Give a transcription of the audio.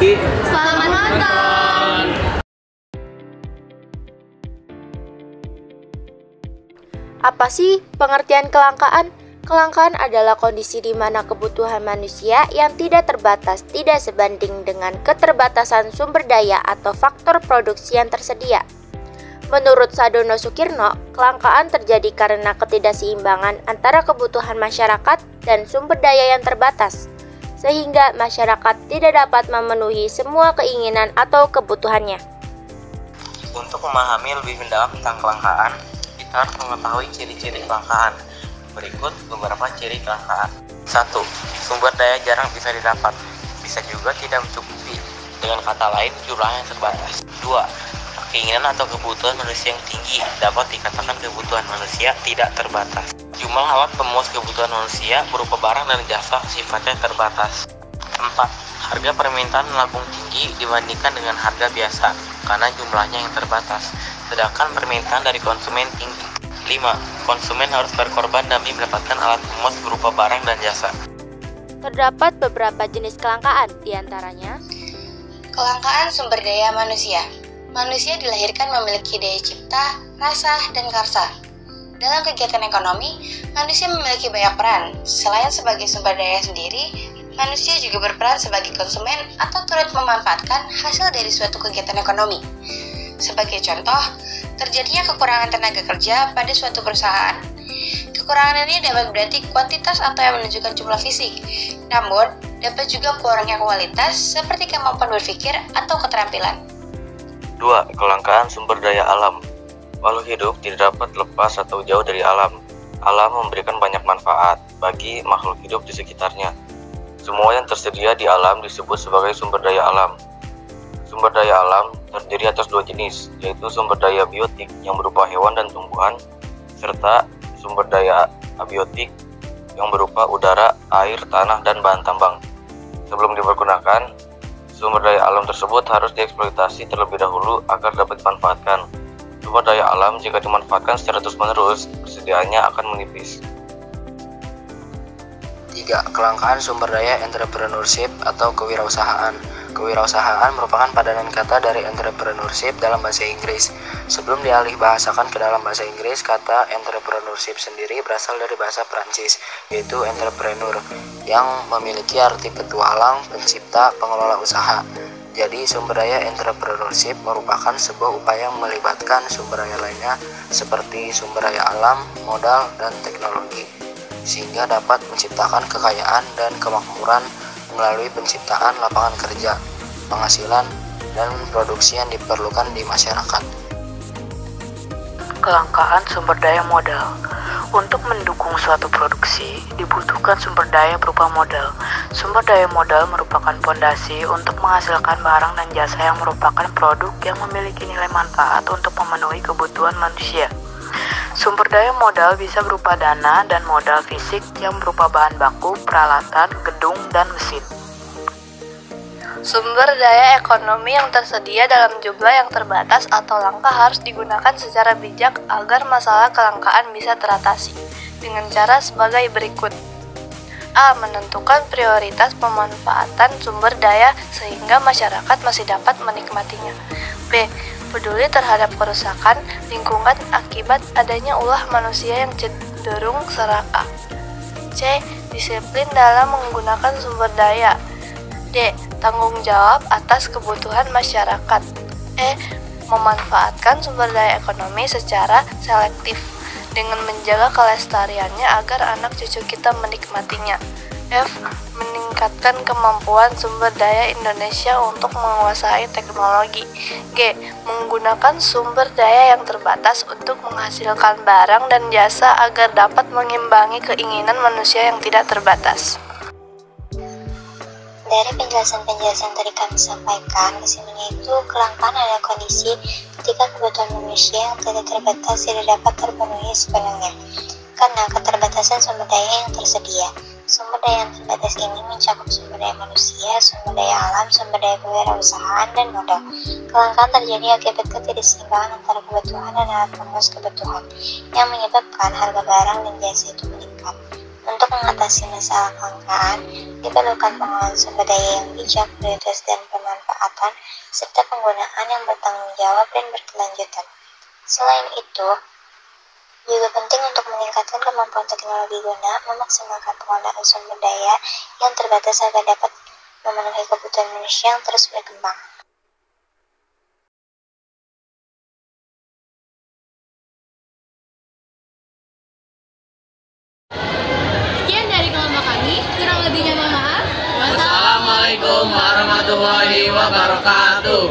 lagi. Selamat nonton. Apa sih pengertian kelangkaan? Kelangkaan adalah kondisi di mana kebutuhan manusia yang tidak terbatas tidak sebanding dengan keterbatasan sumber daya atau faktor produksi yang tersedia. Menurut Sadono Sukirno, kelangkaan terjadi karena ketidakseimbangan antara kebutuhan masyarakat dan sumber daya yang terbatas, sehingga masyarakat tidak dapat memenuhi semua keinginan atau kebutuhannya. Untuk memahami lebih mendalam tentang kelangkaan, kita harus mengetahui ciri-ciri kelangkaan. Berikut beberapa ciri kelangkaan. 1. Sumber daya jarang bisa didapat, bisa juga tidak mencukupi. Dengan kata lain, jumlahnya terbatas. 2. Keinginan atau kebutuhan manusia yang tinggi, dapat dikatakan kebutuhan manusia tidak terbatas. Jumlah alat pemuas kebutuhan manusia berupa barang dan jasa sifatnya terbatas. 4. Harga permintaan melambung tinggi dibandingkan dengan harga biasa karena jumlahnya yang terbatas, sedangkan permintaan dari konsumen tinggi. 5. Konsumen harus berkorban demi mendapatkan alat pemuas berupa barang dan jasa. Terdapat beberapa jenis kelangkaan, diantaranya kelangkaan sumber daya manusia. Manusia dilahirkan memiliki daya cipta, rasa, dan karsa. Dalam kegiatan ekonomi, manusia memiliki banyak peran. Selain sebagai sumber daya sendiri, manusia juga berperan sebagai konsumen atau turut memanfaatkan hasil dari suatu kegiatan ekonomi. Sebagai contoh, terjadinya kekurangan tenaga kerja pada suatu perusahaan. Kekurangan ini dapat berarti kuantitas atau yang menunjukkan jumlah fisik, namun dapat juga kurangnya kualitas seperti kemampuan berpikir atau keterampilan. 2. Kelangkaan sumber daya alam. Makhluk hidup tidak dapat lepas atau jauh dari alam. Alam memberikan banyak manfaat bagi makhluk hidup di sekitarnya. Semua yang tersedia di alam disebut sebagai sumber daya alam. Sumber daya alam terdiri atas 2 jenis, yaitu sumber daya biotik yang berupa hewan dan tumbuhan, serta sumber daya abiotik yang berupa udara, air, tanah, dan bahan tambang. Sebelum dipergunakan, sumber daya alam tersebut harus dieksploitasi terlebih dahulu agar dapat dimanfaatkan. Sumber daya alam jika dimanfaatkan secara terus-menerus, persediaannya akan menipis. 3. Kelangkaan sumber daya entrepreneurship atau kewirausahaan. Kewirausahaan merupakan padanan kata dari entrepreneurship dalam bahasa Inggris. Sebelum dialih bahasakan ke dalam bahasa Inggris, kata entrepreneurship sendiri berasal dari bahasa Prancis, yaitu entrepreneur, yang memiliki arti petualang, pencipta, pengelola usaha. Jadi, sumber daya entrepreneurship merupakan sebuah upaya melibatkan sumber daya lainnya seperti sumber daya alam, modal, dan teknologi, sehingga dapat menciptakan kekayaan dan kemakmuran melalui penciptaan lapangan kerja, penghasilan, dan produksi yang diperlukan di masyarakat. Kelangkaan sumber daya modal. Untuk mendukung suatu produksi, dibutuhkan sumber daya berupa modal. Sumber daya modal merupakan fondasi untuk menghasilkan barang dan jasa yang merupakan produk yang memiliki nilai manfaat untuk memenuhi kebutuhan manusia. Sumber daya modal bisa berupa dana dan modal fisik yang berupa bahan baku, peralatan, gedung, dan mesin. Sumber daya ekonomi yang tersedia dalam jumlah yang terbatas atau langka harus digunakan secara bijak agar masalah kelangkaan bisa teratasi dengan cara sebagai berikut. A. Menentukan prioritas pemanfaatan sumber daya sehingga masyarakat masih dapat menikmatinya. B. Peduli terhadap kerusakan lingkungan akibat adanya ulah manusia yang cenderung serakah. C. Disiplin dalam menggunakan sumber daya. D. Tanggung jawab atas kebutuhan masyarakat. E. Memanfaatkan sumber daya ekonomi secara selektif dengan menjaga kelestariannya agar anak cucu kita menikmatinya. F. Meningkatkan kemampuan sumber daya Indonesia untuk menguasai teknologi. G. Menggunakan sumber daya yang terbatas untuk menghasilkan barang dan jasa agar dapat mengimbangi keinginan manusia yang tidak terbatas. Dari penjelasan-penjelasan tadi kami sampaikan, kesimpulannya itu kelangkaan adalah kondisi ketika kebutuhan manusia yang tidak terbatas tidak dapat terpenuhi sepenuhnya karena keterbatasan sumber daya yang tersedia. Sumber daya yang terbatas ini mencakup sumber daya manusia, sumber daya alam, sumber daya kewirausahaan, dan modal. Kelangkaan terjadi akibat ketidakseimbangan antara kebutuhan dan alat pemuas kebutuhan yang menyebabkan harga barang dan jasa itu meningkat. Untuk mengatasi masalah kelangkaan, diperlukan pengelolaan sumber daya yang bijak, prioritas dan pemanfaatan, serta penggunaan yang bertanggung jawab dan berkelanjutan. Selain itu, juga penting untuk meningkatkan kemampuan teknologi guna memaksimalkan penggunaan sumber daya yang terbatas agar dapat memenuhi kebutuhan manusia yang terus berkembang. Sekian dari kelompok kami, kurang lebihnya mohon maaf. Wassalamualaikum warahmatullahi wabarakatuh.